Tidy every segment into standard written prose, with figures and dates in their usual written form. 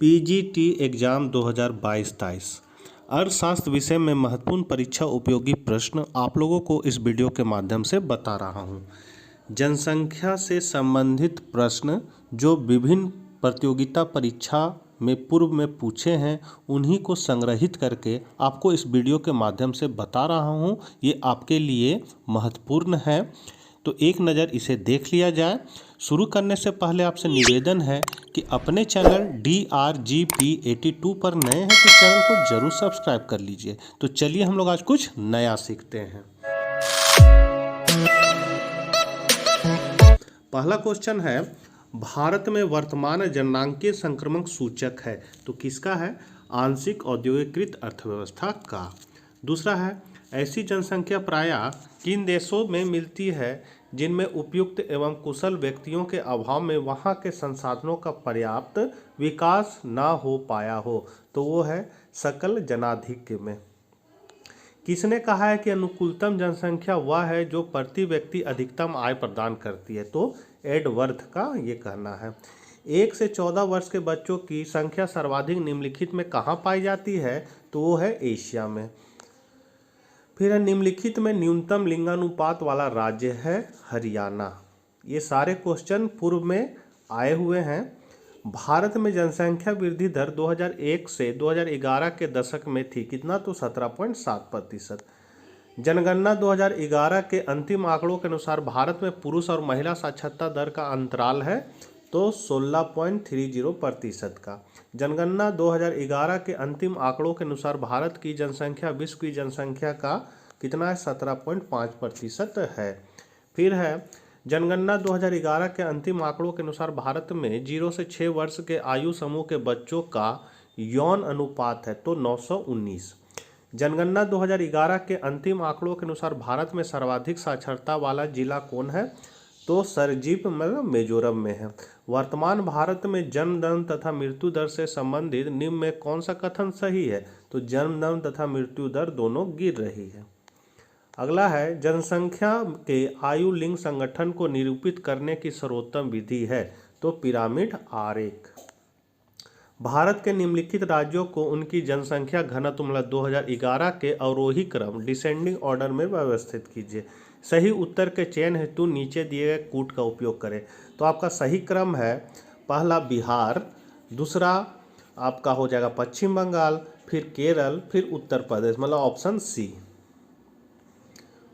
PGT exam 2022-23 अर्थशास्त्र विषय में महत्वपूर्ण परीक्षा उपयोगी प्रश्न आप लोगों को इस वीडियो के माध्यम से बता रहा हूं। जनसंख्या से संबंधित प्रश्न जो विभिन्न प्रतियोगिता परीक्षा में पूर्व में पूछे हैं उन्हीं को संग्रहित करके आपको इस वीडियो के माध्यम से बता रहा हूं। ये आपके लिए महत्वपूर्ण है, तो एक नज़र इसे देख लिया जाए। शुरू करने से पहले आपसे निवेदन है कि अपने चैनल DRGP82 पर नए हैं तो चैनल को जरूर सब्सक्राइब कर लीजिए। तो चलिए हम लोग आज कुछ नया सीखते हैं। पहला क्वेश्चन है, भारत में वर्तमान जननांकीय संक्रमण सूचक है तो किसका है? आंशिक औद्योगिकृत अर्थव्यवस्था का। दूसरा है, ऐसी जनसंख्या प्रायः किन देशों में मिलती है जिनमें उपयुक्त एवं कुशल व्यक्तियों के अभाव में वहां के संसाधनों का पर्याप्त विकास ना हो पाया हो? तो वो है सकल जनाधिक्य में। किसने कहा है कि अनुकूलतम जनसंख्या वह है जो प्रति व्यक्ति अधिकतम आय प्रदान करती है? तो एडवर्थ का ये कहना है। 1 से 14 वर्ष के बच्चों की संख्या सर्वाधिक निम्नलिखित में कहाँ पाई जाती है? तो वो है एशिया में। फिर निम्नलिखित में न्यूनतम लिंगानुपात वाला राज्य है हरियाणा। ये सारे क्वेश्चन पूर्व में आए हुए हैं। भारत में जनसंख्या वृद्धि दर 2001 से 2011 के दशक में थी कितना? तो 17.7%। जनगणना 2011 के अंतिम आंकड़ों के अनुसार भारत में पुरुष और महिला साक्षरता दर का अंतराल है तो 16.30% का। जनगणना 2011 के अंतिम आंकड़ों के अनुसार भारत की जनसंख्या विश्व की जनसंख्या का कितना है? 17.5% है। फिर है जनगणना 2011 के अंतिम आंकड़ों के अनुसार भारत में 0 से 6 वर्ष के आयु समूह के बच्चों का यौन अनुपात है तो 919। जनगणना 2011 के अंतिम आंकड़ों के अनुसार भारत में सर्वाधिक साक्षरता वाला जिला कौन है? तो सरजीप मतलब मिजोरम में है। वर्तमान भारत में जन्म दर तथा मृत्यु दर से संबंधित निम्न में कौन सा कथन सही है? तो जन्म दर तथा मृत्यु दर दोनों गिर रही है। अगला है, जनसंख्या के आयु लिंग संगठन को निरूपित करने की सर्वोत्तम विधि है तो पिरामिड आरेख। भारत के निम्नलिखित राज्यों को उनकी जनसंख्या घनत्व मतलब 2011 के अवरोही क्रम डिसेंडिंग ऑर्डर में व्यवस्थित कीजिए। सही उत्तर के चयन हेतु नीचे दिए गए कूट का उपयोग करें। तो आपका सही क्रम है, पहला बिहार, दूसरा आपका हो जाएगा पश्चिम बंगाल, फिर केरल, फिर उत्तर प्रदेश, मतलब ऑप्शन सी।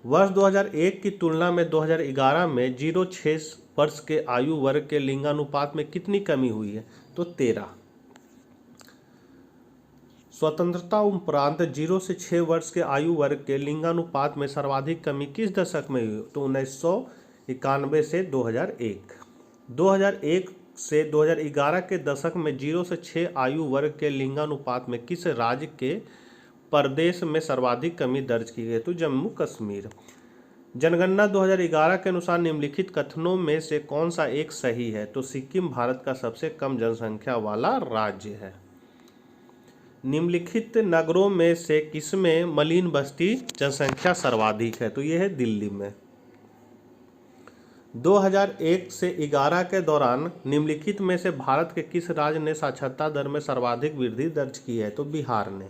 वर्ष 2001 की तुलना में 2011 में 0-6 वर्ष के आयु वर्ग के लिंगानुपात में कितनी कमी हुई है? तो 13। स्वतंत्रता उपरांत 0 से 6 वर्ष के आयु वर्ग के लिंगानुपात में सर्वाधिक कमी किस दशक में हुई? तो 1991 से 2001। 2001 से 2011 के दशक में 0 से 6 आयु वर्ग के लिंगानुपात में किस राज्य के प्रदेश में सर्वाधिक कमी दर्ज की गई? तो जम्मू कश्मीर। जनगणना 2011 के अनुसार निम्नलिखित कथनों में से कौन सा एक सही है? तो सिक्किम भारत का सबसे कम जनसंख्या वाला राज्य है। निम्नलिखित नगरों में से किसमें मलिन बस्ती जनसंख्या सर्वाधिक है? तो यह है दिल्ली में। 2001 से 11 के दौरान निम्नलिखित में से भारत के किस राज्य ने साक्षरता दर में सर्वाधिक वृद्धि दर्ज की है? तो बिहार ने।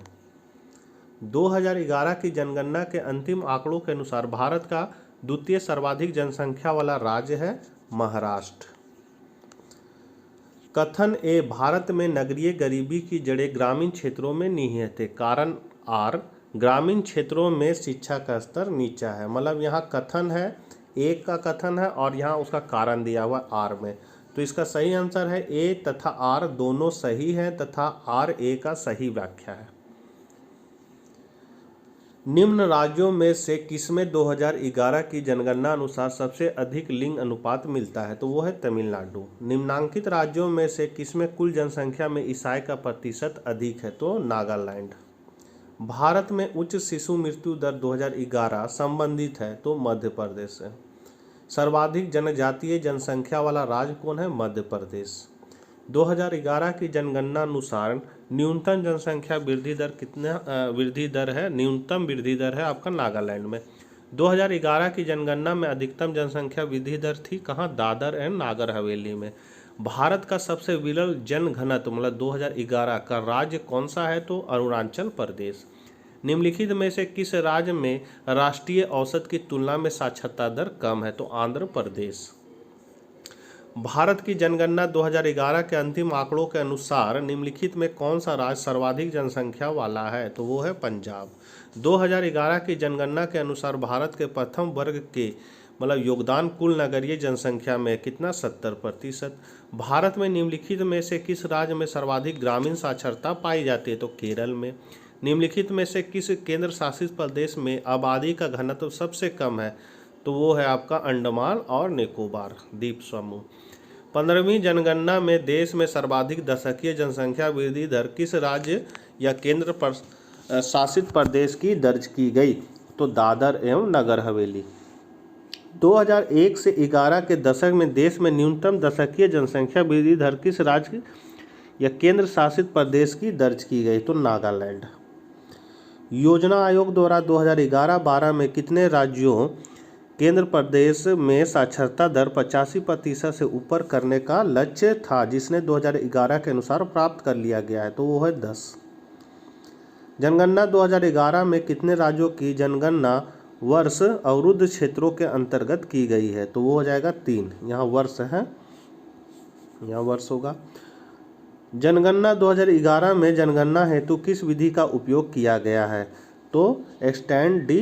2011 की जनगणना के अंतिम आंकड़ों के अनुसार भारत का द्वितीय सर्वाधिक जनसंख्या वाला राज्य है महाराष्ट्र। कथन ए, भारत में नगरीय गरीबी की जड़ें ग्रामीण क्षेत्रों में निहित है। कारण आर, ग्रामीण क्षेत्रों में शिक्षा का स्तर नीचा है। मतलब यहाँ कथन है, एक का कथन है और यहाँ उसका कारण दिया हुआ आर में। तो इसका सही आंसर है ए तथा आर दोनों सही है तथा आर ए का सही व्याख्या है। निम्न राज्यों में से किसमें 2011 की जनगणना अनुसार सबसे अधिक लिंग अनुपात मिलता है? तो वो है तमिलनाडु। निम्नांकित राज्यों में से किसमें कुल जनसंख्या में ईसाई का प्रतिशत अधिक है? तो नागालैंड। भारत में उच्च शिशु मृत्यु दर 2011 संबंधित है तो मध्य प्रदेश है। सर्वाधिक जनजातीय जनसंख्या वाला राज्य कौन है? मध्य प्रदेश। 2011 की जनगणना अनुसार न्यूनतम जनसंख्या वृद्धि दर कितना वृद्धि दर है? न्यूनतम वृद्धि दर है आपका नागालैंड में। 2011 की जनगणना में अधिकतम जनसंख्या वृद्धि दर थी कहाँ? दादर एंड नागर हवेली में। भारत का सबसे विरल जनघनत्व मतलब 2011 का राज्य कौन सा है? तो अरुणाचल प्रदेश। निम्नलिखित में से किस राज्य में राष्ट्रीय औसत की तुलना में साक्षरता दर कम है? तो आंध्र प्रदेश। भारत की जनगणना 2011 के अंतिम आंकड़ों के अनुसार निम्नलिखित में कौन सा राज्य सर्वाधिक जनसंख्या वाला है? तो वो है पंजाब। 2011 की जनगणना के अनुसार भारत के प्रथम वर्ग के मतलब योगदान कुल नगरीय जनसंख्या में कितना? 70%। भारत में निम्नलिखित में से किस राज्य में सर्वाधिक ग्रामीण साक्षरता पाई जाती है? तो केरल में। निम्नलिखित में से किस केंद्र शासित प्रदेश में आबादी का घनत्व सबसे कम है? तो वो है आपका अंडमान और निकोबार द्वीप समूह। 15वीं जनगणना में देश में सर्वाधिक दशकीय जनसंख्या वृद्धि दर किस राज्य या केंद्र शासित प्रदेश की दर्ज की गई? तो दादर एवं नगर हवेली। 2001 से 11 के दशक में देश में न्यूनतम दशकीय जनसंख्या वृद्धि दर किस राज्य या केंद्र शासित प्रदेश की दर्ज की गई? तो नागालैंड। योजना आयोग द्वारा 2011-12 में कितने राज्यों केंद्र प्रदेश में साक्षरता दर 85% से ऊपर करने का लक्ष्य था, जिसने 2011 के अनुसार प्राप्त कर लिया गया है? तो वो है 10। जनगणना 2011 में कितने राज्यों की जनगणना वर्ष अवरुद्ध क्षेत्रों के अंतर्गत की गई है? तो वो हो जाएगा 3। यहाँ वर्ष है, यहाँ वर्ष होगा। जनगणना 2011 में जनगणना हेतु किस विधि का उपयोग किया गया है? तो एक्सटेंड डी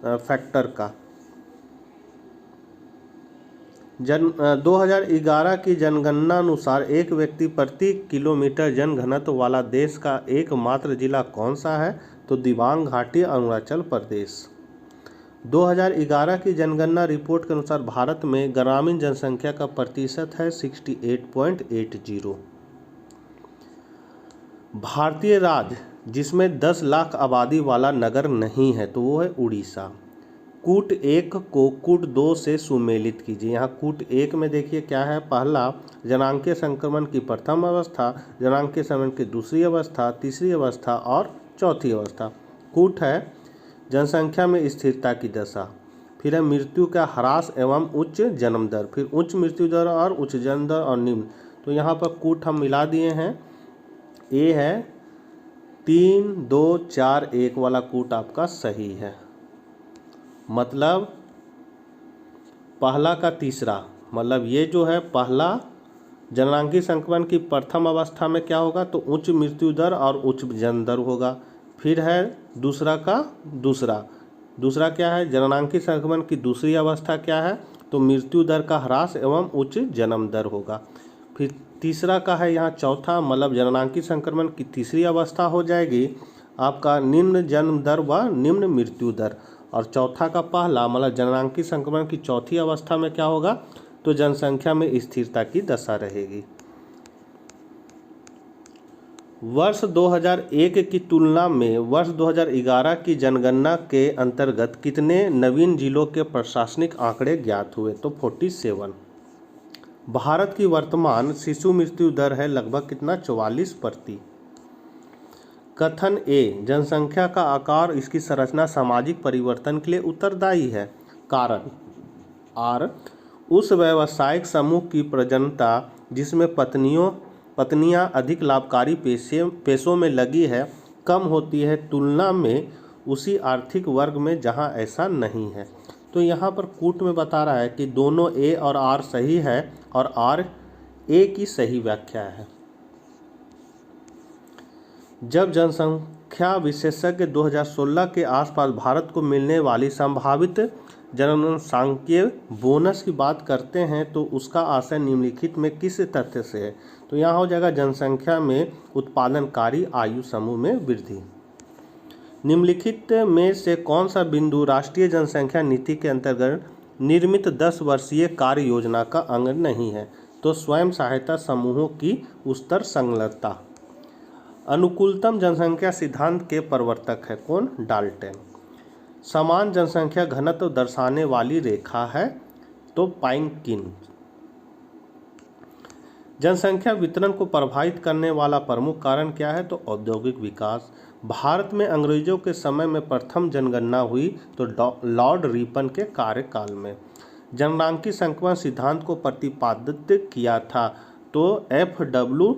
फैक्टर का। 2011 की जनगणना अनुसार एक व्यक्ति प्रति किलोमीटर जनघनत्व वाला देश का एकमात्र जिला कौन सा है? तो दिबांग घाटी अरुणाचल प्रदेश। 2011 की जनगणना रिपोर्ट के अनुसार भारत में ग्रामीण जनसंख्या का प्रतिशत है 68.80। भारतीय राज्य जिसमें 10 लाख आबादी वाला नगर नहीं है तो वो है उड़ीसा। कूट 1 को कूट 2 से सुमेलित कीजिए। यहाँ कूट 1 में देखिए क्या है, पहला जनांकीय संक्रमण की प्रथम अवस्था, जनांकीय संक्रमण की दूसरी अवस्था, तीसरी अवस्था और चौथी अवस्था। कूट है जनसंख्या में स्थिरता की दशा, फिर है मृत्यु का ह्रास एवं उच्च जन्म दर, फिर उच्च मृत्यु दर और उच्च जन्म दर और निम्न। तो यहाँ पर कूट हम मिला दिए हैं। ए है 3, 2, 4, 1 वाला कूट आपका सही है, मतलब पहला का तीसरा, मतलब ये जो है पहला जननांकीय संक्रमण की प्रथम अवस्था में क्या होगा तो उच्च मृत्यु दर और उच्च जन्म दर होगा। फिर है दूसरा का दूसरा क्या है, जननांकीय संक्रमण की दूसरी अवस्था क्या है तो मृत्यु दर का ह्रास एवं उच्च जन्म दर होगा। फिर तीसरा का है यहाँ चौथा, मतलब जननांकीय संक्रमण की तीसरी अवस्था हो जाएगी आपका निम्न जन्म दर व निम्न मृत्यु दर, और चौथा का पहला मतलब जननांकीय संक्रमण की चौथी अवस्था में क्या होगा तो जनसंख्या में स्थिरता की दशा रहेगी। वर्ष 2001 की तुलना में वर्ष 2011 की जनगणना के अंतर्गत कितने नवीन जिलों के प्रशासनिक आंकड़े ज्ञात हुए तो 47। भारत की वर्तमान शिशु मृत्यु दर है लगभग कितना 44%। कथन ए, जनसंख्या का आकार इसकी संरचना सामाजिक परिवर्तन के लिए उत्तरदायी है। कारण आर, उस व्यावसायिक समूह की प्रजनता जिसमें पत्नियां अधिक लाभकारी पेशों में लगी है कम होती है तुलना में उसी आर्थिक वर्ग में जहां ऐसा नहीं है। तो यहाँ पर कूट में बता रहा है कि दोनों ए और आर सही है और आर ए की सही व्याख्या है। जब जनसंख्या विशेषज्ञ 2016 के आसपास भारत को मिलने वाली संभावित जनसांख्यिकीय बोनस की बात करते हैं तो उसका आशय निम्नलिखित में किस तथ्य से है तो यहाँ हो जाएगा जनसंख्या में उत्पादनकारी आयु समूह में वृद्धि। निम्नलिखित में से कौन सा बिंदु राष्ट्रीय जनसंख्या नीति के अंतर्गत निर्मित 10 वर्षीय कार्य योजना का अंग नहीं है तो स्वयं सहायता समूहों की उच्चतर संलग्नता। अनुकूलतम जनसंख्या सिद्धांत के प्रवर्तक है कौन, डाल्टन। समान जनसंख्या घनत्व दर्शाने वाली रेखा है तो पाइनकिन। जनसंख्या वितरण को प्रभावित करने वाला प्रमुख कारण क्या है तो औद्योगिक विकास। भारत में अंग्रेजों के समय में प्रथम जनगणना हुई तो लॉर्ड रिपन के कार्यकाल में। जननांकी संक्रमण सिद्धांत को प्रतिपादित किया था? तो F.W.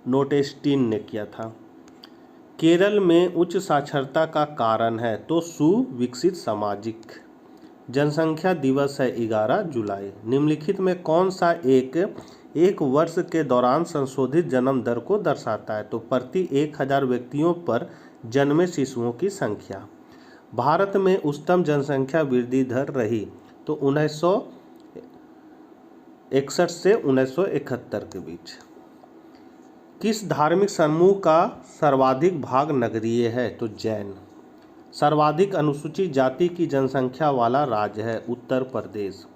नोटेस्टीन ने किया था। केरल में उच्च साक्षरता का कारण है? तो सुविकसित सामाजिक। जनसंख्या दिवस है 11 जुलाई। निम्नलिखित में कौन सा एक वर्ष के दौरान संशोधित जन्म दर को दर्शाता है? तो प्रति 1000 व्यक्तियों पर जन्मे शिशुओं की संख्या। भारत में उच्चतम जनसंख्या वृद्धि दर रही? तो 1961 से 1971 के बीच। किस धार्मिक समूह का सर्वाधिक भाग नगरीय है? तो जैन। सर्वाधिक अनुसूचित जाति की जनसंख्या वाला राज्य है? उत्तर प्रदेश।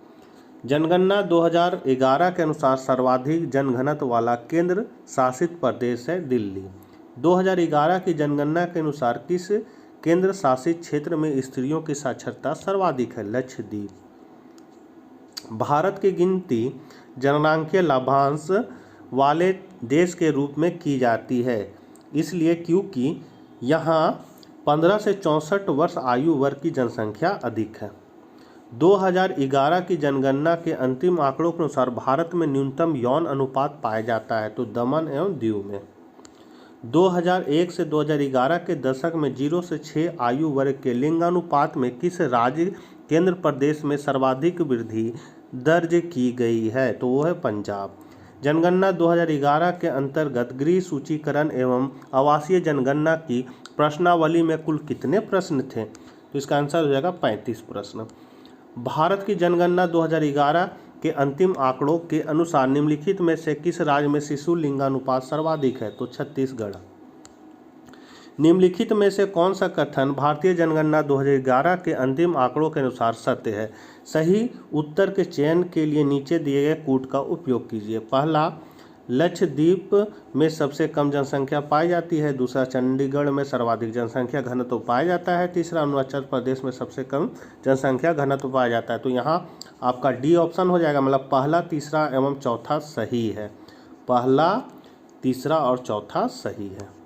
जनगणना 2011 के अनुसार सर्वाधिक जनघनत्व वाला केंद्र शासित प्रदेश है? दिल्ली। 2011 की जनगणना के अनुसार किस केंद्र शासित क्षेत्र में स्त्रियों की साक्षरता सर्वाधिक है? लक्षद्वीप। भारत की गिनती जननांकीय लाभांश वाले देश के रूप में की जाती है, इसलिए क्योंकि यहाँ 15 से 64 वर्ष आयु वर्ग की जनसंख्या अधिक है। 2011 की जनगणना के अंतिम आंकड़ों के अनुसार भारत में न्यूनतम यौन अनुपात पाया जाता है? तो दमन एवं दीव में। 2001 से 2011 के दशक में 0 से 6 आयु वर्ग के लिंगानुपात में किस राज्य केंद्र प्रदेश में सर्वाधिक वृद्धि दर्ज की गई है? तो वो है पंजाब। जनगणना 2011 के अंतर्गत गृह सूचीकरण एवं आवासीय जनगणना की प्रश्नावली में कुल कितने प्रश्न थे? तो इसका आंसर हो जाएगा 35 प्रश्न। भारत की जनगणना 2011 के अंतिम आंकड़ों के अनुसार निम्नलिखित में से किस राज्य में शिशु लिंगानुपात सर्वाधिक है? तो छत्तीसगढ़। निम्नलिखित में से कौन सा कथन भारतीय जनगणना 2011 के अंतिम आंकड़ों के अनुसार सत्य है? सही उत्तर के चयन के लिए नीचे दिए गए कूट का उपयोग कीजिए। पहला, लक्षद्वीप में सबसे कम जनसंख्या पाई जाती है। दूसरा, चंडीगढ़ में सर्वाधिक जनसंख्या घनत्व पाया जाता है। तीसरा, अरुणाचल प्रदेश में सबसे कम जनसंख्या घनत्व पाया जाता है। तो यहाँ आपका डी ऑप्शन हो जाएगा, मतलब पहला, तीसरा एवं चौथा सही है। पहला, तीसरा और चौथा सही है।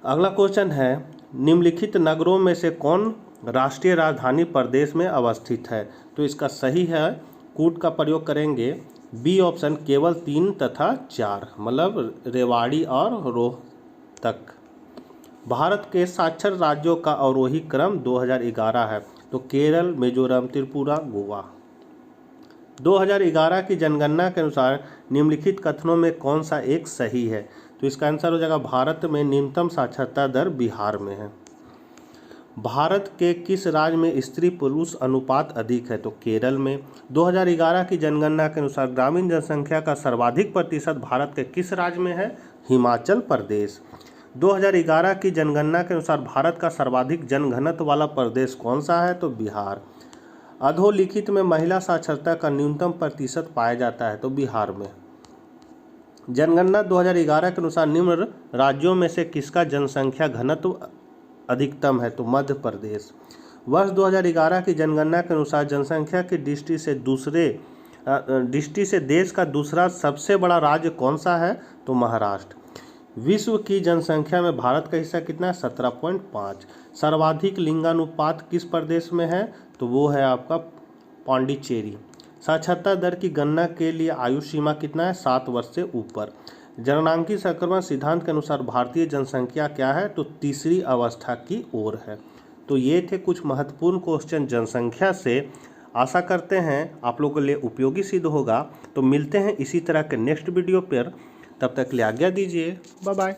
अगला क्वेश्चन है, निम्नलिखित नगरों में से कौन राष्ट्रीय राजधानी प्रदेश में अवस्थित है? तो इसका सही है, कूट का प्रयोग करेंगे। बी ऑप्शन केवल 3 तथा 4, मतलब रेवाड़ी और रोहतक। भारत के साक्षर राज्यों का अवरोही क्रम 2011 है। तो केरल, मिजोरम, त्रिपुरा, गोवा। 2011 की जनगणना के अनुसार निम्नलिखित कथनों में कौन सा एक सही है? तो इसका आंसर हो जाएगा, भारत में न्यूनतम साक्षरता दर बिहार में है। भारत के किस राज्य में स्त्री पुरुष अनुपात अधिक है? तो केरल में। 2011 की जनगणना के अनुसार ग्रामीण जनसंख्या का सर्वाधिक प्रतिशत भारत के किस राज्य में है? हिमाचल प्रदेश। 2011 की जनगणना के अनुसार भारत का सर्वाधिक जनघनत्व वाला प्रदेश कौन सा है? तो बिहार। अधोलिखित में महिला साक्षरता का न्यूनतम प्रतिशत पाया जाता है? तो बिहार में। जनगणना 2011 के अनुसार निम्न राज्यों में से किसका जनसंख्या घनत्व अधिकतम है? तो मध्य प्रदेश। वर्ष 2011 की जनगणना के अनुसार जनसंख्या की दृष्टि से देश का दूसरा सबसे बड़ा राज्य कौन सा है? तो महाराष्ट्र। विश्व की जनसंख्या में भारत का हिस्सा कितना है? 17.5। सर्वाधिक लिंगानुपात किस प्रदेश में है? तो वो है आपका पांडिचेरी। साक्षरता दर की गणना के लिए आयु सीमा कितना है? 7 वर्ष से ऊपर। जननांकी संक्रमण सिद्धांत के अनुसार भारतीय जनसंख्या क्या है? तो तीसरी अवस्था की ओर है। तो ये थे कुछ महत्वपूर्ण क्वेश्चन जनसंख्या से। आशा करते हैं आप लोगों के लिए उपयोगी सिद्ध होगा। तो मिलते हैं इसी तरह के नेक्स्ट वीडियो पर, तब तक के लिए आज्ञा दीजिए। Bye bye.